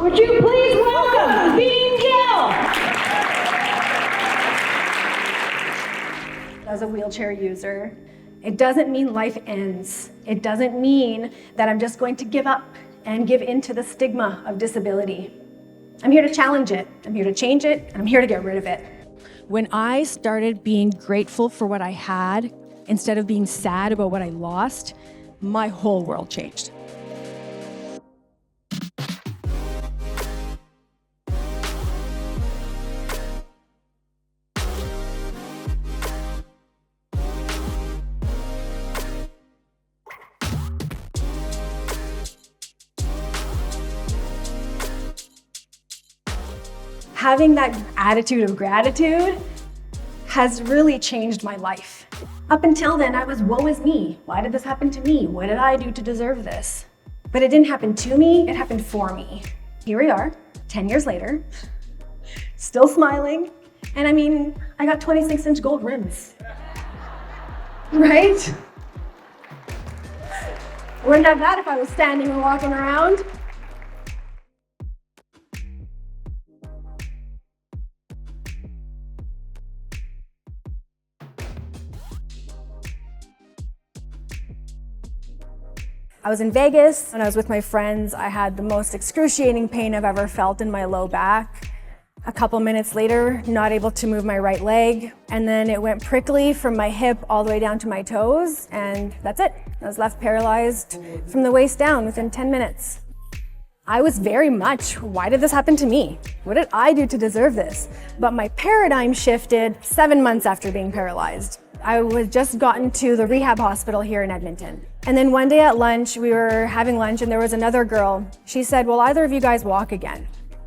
Would you please welcome Bean Gill? As a wheelchair user, it doesn't mean life ends. It doesn't mean that I'm just going to give up and give in to the stigma of disability. I'm here to challenge it. I'm here to change it, and I'm here to get rid of it. When I started being grateful for what I had, instead of being sad about what I lost, my whole world changed. Having that attitude of gratitude has really changed my life. Up until then, I was, woe is me. Why did this happen to me? What did I do to deserve this? But it didn't happen to me, it happened for me. Here we are, 10 years later, still smiling. And I mean, I got 26-inch gold rims, right? Wouldn't have that if I was standing and walking around. I was in Vegas and I was with my friends. I had the most excruciating pain I've ever felt in my low back. A couple minutes later, not able to move my right leg. And then it went prickly from my hip all the way down to my toes. And that's it. I was left paralyzed from the waist down within 10 minutes. I was very much, why did this happen to me? What did I do to deserve this? But my paradigm shifted 7 months after being paralyzed. I was just gotten to the rehab hospital here in Edmonton. And then one day at lunch, we were having lunch and there was another girl. She said, will either of you guys walk again?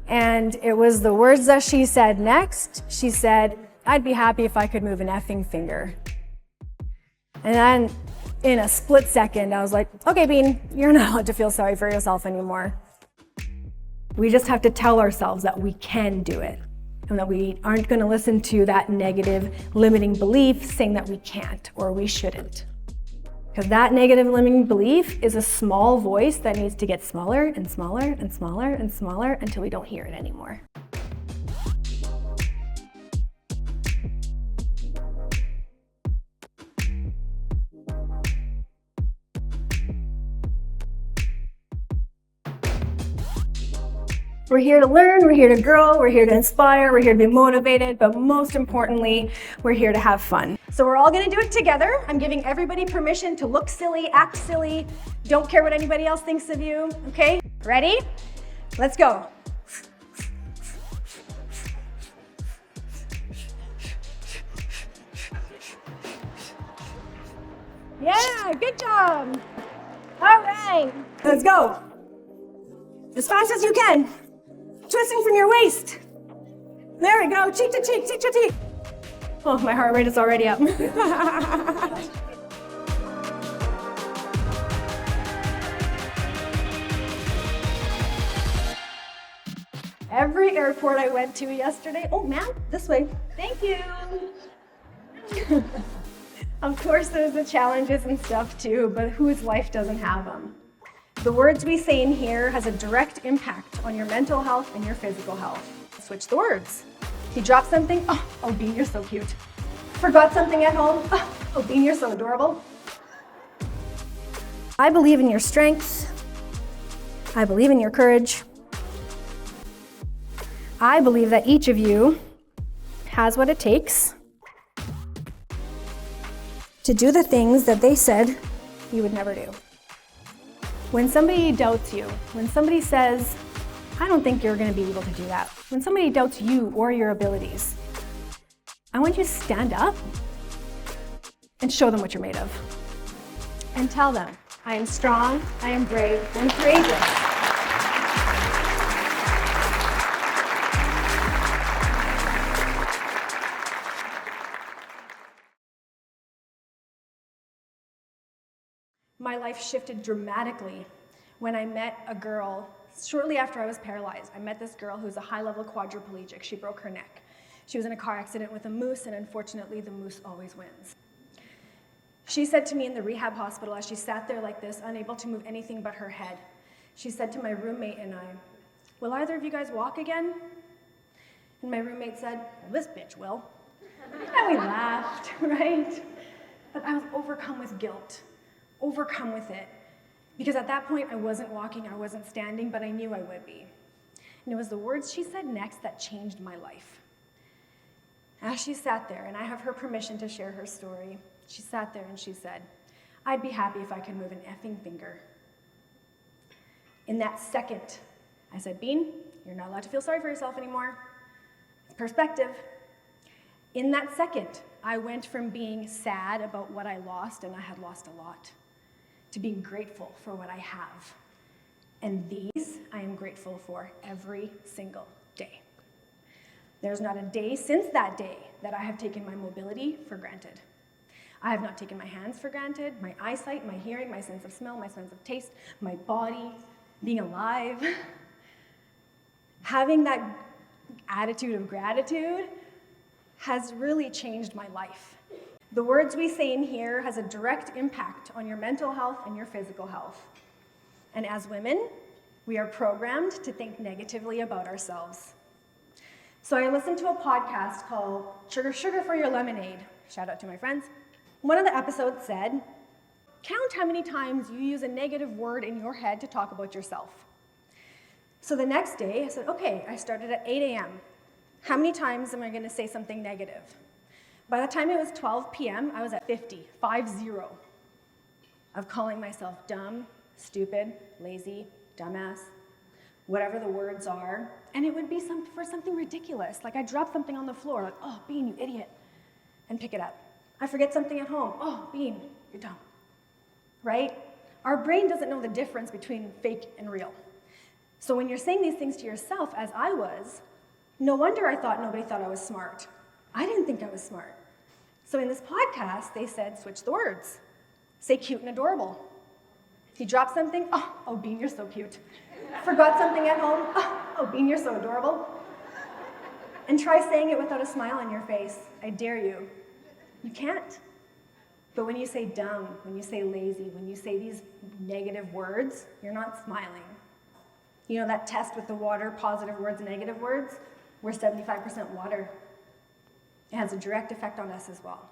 And it was the words that she said next. She said, I'd be happy if I could move an effing finger. And then in a split second, I was like, okay, Bean, you're not allowed to feel sorry for yourself anymore. We just have to tell ourselves that we can do it and that we aren't going to listen to that negative limiting belief saying that we can't or we shouldn't. Because that negative limiting belief is a small voice that needs to get smaller and smaller and smaller and smaller until we don't hear it anymore. We're here to learn, we're here to grow, we're here to inspire, we're here to be motivated, but most importantly, we're here to have fun. So we're all gonna do it together. I'm giving everybody permission to look silly, act silly, don't care what anybody else thinks of you, okay? Ready? Let's go. Yeah, good job. All right, let's go. As fast as you can. Twisting from your waist. There we go, cheek to cheek, cheek to cheek. Oh, my heart rate is already up. Every airport I went to yesterday, oh ma'am, this way, thank you. Of course there's the challenges and stuff too, but whose life doesn't have them? The words we say in here has a direct impact on your mental health and your physical health. Switch the words. You drop something, oh Bean, you're so cute. Forgot something at home, oh Bean, you're so adorable. I believe in your strength. I believe in your courage. I believe that each of you has what it takes to do the things that they said you would never do. When somebody doubts you, when somebody says, I don't think you're going to be able to do that, when somebody doubts you or your abilities, I want you to stand up and show them what you're made of. And tell them, I am strong, I am brave, and courageous. My life shifted dramatically when I met a girl shortly after I was paralyzed. I met this girl who's a high-level quadriplegic. She broke her neck. She was in a car accident with a moose, and unfortunately, the moose always wins. She said to me in the rehab hospital as she sat there like this, unable to move anything but her head, she said to my roommate and will either of you guys walk again? And my roommate said, well, this bitch will. And we laughed, right? But I was overcome with guilt, overcome with it. Because at that point, I wasn't walking, I wasn't standing, but I knew I would be. And it was the words she said next that changed my life. As she sat there, and I have her permission to share her story, she sat there and she said, I'd be happy if I could move an effing finger. In that second, I said, Bean, you're not allowed to feel sorry for yourself anymore. It's perspective. In that second, I went from being sad about what I lost, and I had lost a lot, to being grateful for what I have. And these I am grateful for every single day. There's not a day since that day that I have taken my mobility for granted. I have not taken my hands for granted, my eyesight, my hearing, my sense of smell, my sense of taste, my body, being alive. Having that attitude of gratitude has really changed my life. The words we say in here has a direct impact on your mental health and your physical health. And as women, we are programmed to think negatively about ourselves. So I listened to a podcast called Sugar Sugar for Your Lemonade. Shout out to my friends. One of the episodes said, count how many times you use a negative word in your head to talk about yourself. So the next day, I said, okay, I started at 8 a.m. How many times am I going to say something negative? By the time it was 12 p.m., I was at 50, of calling myself dumb, stupid, lazy, dumbass, whatever the words are. And it would be for something ridiculous. Like I drop something on the floor, like, oh, Bean, you idiot, and pick it up. I forget something at home. Oh, Bean, you're dumb, right? Our brain doesn't know the difference between fake and real. So when you're saying these things to yourself, as I was, no wonder I thought nobody thought I was smart. I didn't think I was smart. So in this podcast, they said, switch the words. Say cute and adorable. He dropped something, oh, Bean, you're so cute. Forgot something at home, oh, Bean, you're so adorable. And try saying it without a smile on your face. I dare you. You can't. But when you say dumb, when you say lazy, when you say these negative words, you're not smiling. You know that test with the water, positive words, negative words? We're 75% water. It has a direct effect on us as well.